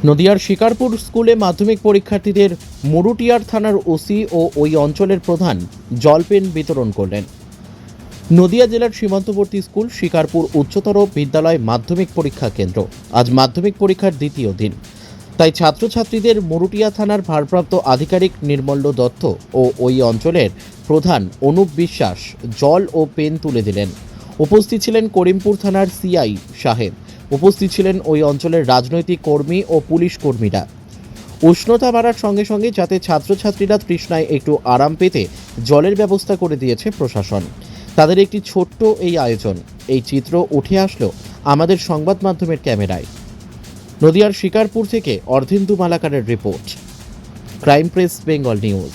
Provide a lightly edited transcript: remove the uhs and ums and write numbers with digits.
নদিয়ার শিকারপুর স্কুলে মাধ্যমিক পরীক্ষার্থীদের মুরুটিয়ার থানার ওসি ও ওই অঞ্চলের প্রধান জলপেন বিতরণ করলেন। নদিয়া জেলার সীমান্তবর্তী স্কুল শিকারপুর উচ্চতর বিদ্যালয় মাধ্যমিক পরীক্ষা কেন্দ্র। আজ মাধ্যমিক পরীক্ষার দ্বিতীয় দিন, তাই ছাত্রছাত্রীদের মুরুটিয়া থানার ভারপ্রাপ্ত আধিকারিক নির্মল্য দত্ত ও ওই অঞ্চলের প্রধান অনুপ বিশ্বাস জল ও পেন তুলে দিলেন। উপস্থিত ছিলেন করিমপুর থানার সিআই সাহেব, উপস্থিত ছিলেন ওই অঞ্চলের রাজনৈতিক কর্মী ও পুলিশ কর্মীরা। উষ্ণতা বাড়ার সঙ্গে সঙ্গে যাতে ছাত্রছাত্রীরা তৃষ্ণায় একটু আরাম পেতে জলের ব্যবস্থা করে দিয়েছে প্রশাসন। তাদের একটি ছোট্ট এই আয়োজন, এই চিত্র উঠে আসলো আমাদের সংবাদ মাধ্যমের ক্যামেরায়। নদিয়ার শিকারপুর থেকে অর্ধেন্দু মালাকারের report, crime press Bengal news.